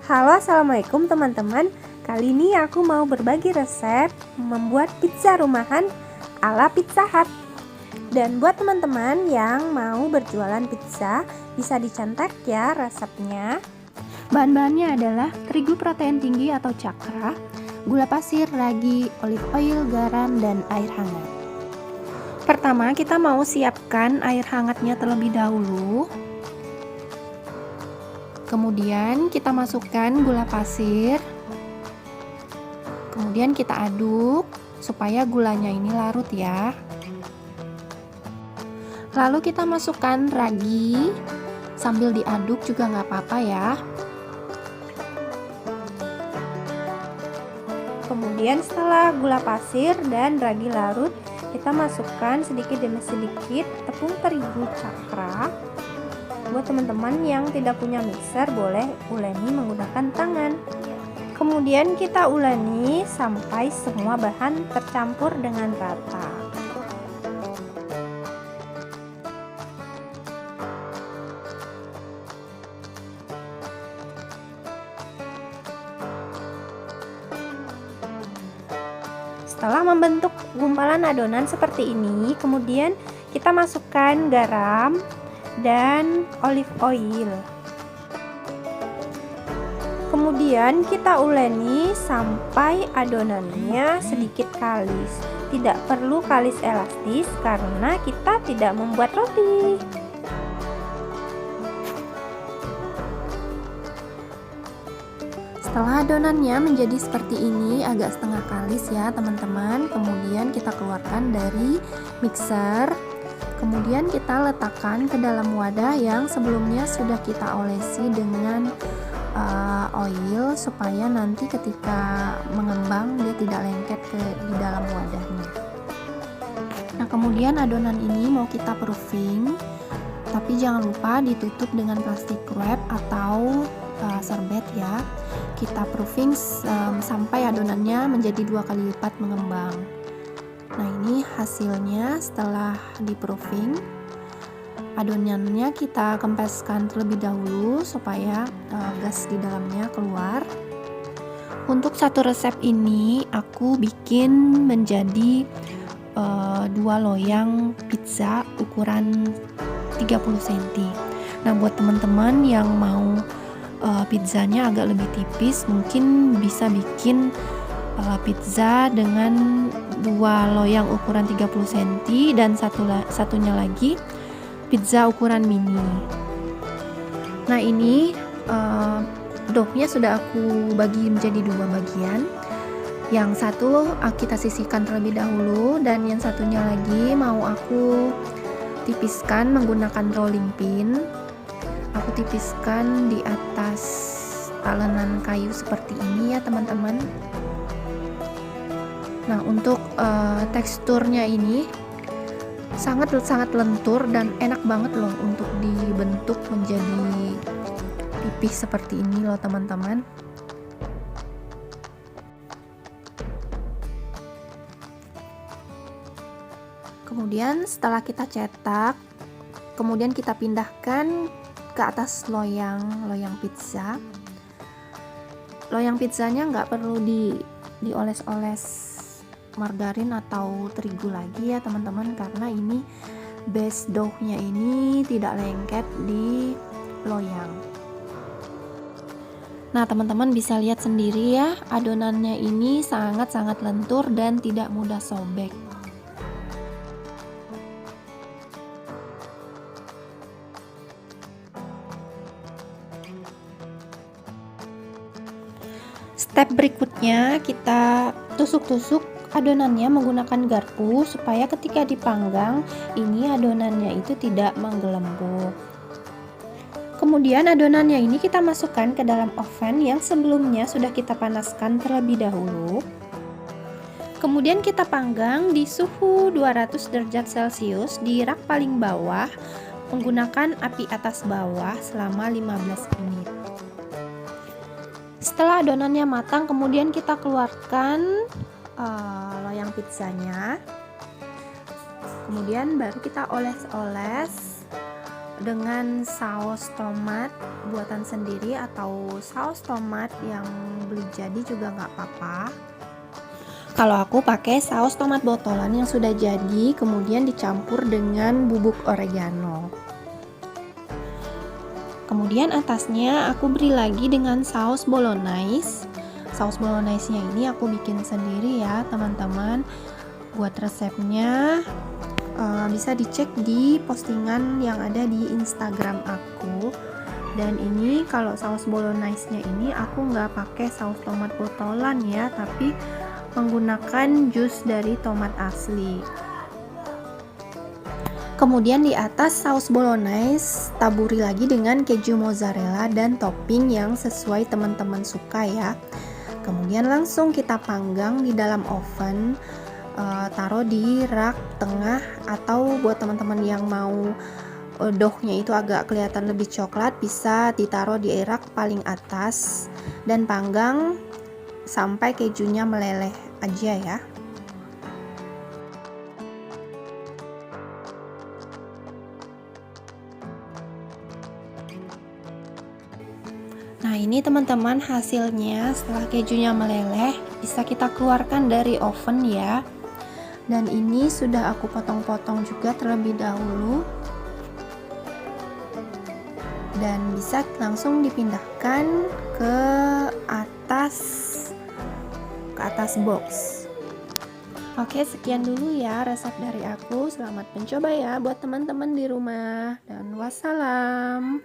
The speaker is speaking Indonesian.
Halo, assalamualaikum teman-teman. Kali ini aku mau berbagi resep membuat pizza rumahan ala Pizza Hut. Dan buat teman-teman yang mau berjualan pizza, bisa dicontek ya resepnya. Bahan-bahannya adalah terigu protein tinggi atau cakra, gula pasir, ragi, olive oil, garam, dan air hangat. Pertama, kita mau siapkan air hangatnya terlebih dahulu. Kemudian kita masukkan gula pasir. Kemudian kita aduk supaya gulanya ini larut ya. Lalu kita masukkan ragi, sambil diaduk juga nggak apa-apa ya. Kemudian setelah gula pasir dan ragi larut, kita masukkan sedikit demi sedikit tepung terigu cakra. Buat teman-teman yang tidak punya mixer, boleh uleni menggunakan tangan. Kemudian kita uleni sampai semua bahan tercampur dengan rata. Setelah membentuk gumpalan adonan seperti ini, kemudian kita masukkan garam dan olive oil. Kemudian kita uleni sampai adonannya sedikit kalis. Tidak perlu kalis elastis karena kita tidak membuat roti. Setelah adonannya menjadi seperti ini, agak setengah kalis ya teman-teman. Kemudian kita keluarkan dari mixer. Kemudian kita letakkan ke dalam wadah yang sebelumnya sudah kita olesi dengan oil, supaya nanti ketika mengembang dia tidak lengket di dalam wadahnya. Nah, kemudian adonan ini mau kita proofing, tapi jangan lupa ditutup dengan plastik wrap atau serbet ya. Kita proofing sampai adonannya menjadi 2 kali lipat mengembang. Nah, ini hasilnya setelah di proofing. Adonannya kita kempeskan terlebih dahulu supaya gas di dalamnya keluar. Untuk satu resep ini aku bikin menjadi 2 loyang pizza ukuran 30 cm. Nah, buat teman-teman yang mau pizzanya agak lebih tipis, mungkin bisa bikin pizza dengan 2 loyang ukuran 30 cm dan satunya lagi pizza ukuran mini. Nah, ini dough-nya sudah aku bagi menjadi 2 bagian. Yang satu kita sisihkan terlebih dahulu, dan yang satunya lagi mau aku tipiskan menggunakan rolling pin. Aku tipiskan di atas talenan kayu seperti ini ya teman-teman. Nah, untuk teksturnya ini sangat lentur dan enak banget loh untuk dibentuk menjadi pipih seperti ini loh teman-teman. Kemudian setelah kita cetak, kemudian kita pindahkan ke atas loyang pizza. Loyang pizzanya nggak perlu dioles-oles margarin atau terigu lagi ya teman-teman, karena ini base dough-nya ini tidak lengket di loyang. Nah, teman-teman bisa lihat sendiri ya, adonannya ini sangat lentur dan tidak mudah sobek. Step berikutnya kita tusuk-tusuk adonannya menggunakan garpu supaya ketika dipanggang ini adonannya itu tidak menggelembung. Kemudian adonannya ini kita masukkan ke dalam oven yang sebelumnya sudah kita panaskan terlebih dahulu. Kemudian kita panggang di suhu 200 derajat Celcius di rak paling bawah menggunakan api atas bawah selama 15 menit. Setelah adonannya matang, kemudian kita keluarkan loyang pizzanya. Kemudian baru kita oles-oles dengan saus tomat buatan sendiri atau saus tomat yang beli jadi juga nggak apa-apa. Kalau aku pakai saus tomat botolan yang sudah jadi, kemudian dicampur dengan bubuk oregano. Kemudian atasnya aku beri lagi dengan saus bolognese. Saus bolognese-nya ini aku bikin sendiri ya teman-teman. Buat resepnya bisa dicek di postingan yang ada di Instagram aku. Dan ini kalau saus bolognese-nya ini aku nggak pakai saus tomat botolan ya, tapi menggunakan jus dari tomat asli. Kemudian di atas saus bolognese taburi lagi dengan keju mozzarella dan topping yang sesuai teman-teman suka ya. Kemudian langsung kita panggang di dalam oven, taruh di rak tengah, atau buat teman-teman yang mau dough-nya itu agak kelihatan lebih coklat bisa ditaruh di rak paling atas dan panggang sampai kejunya meleleh aja ya. Nah ini teman-teman hasilnya setelah kejunya meleleh, bisa kita keluarkan dari oven ya. Dan ini sudah aku potong-potong juga terlebih dahulu dan bisa langsung dipindahkan ke atas box. Oke, sekian dulu ya resep dari aku. Selamat mencoba ya buat teman-teman di rumah, dan wassalam.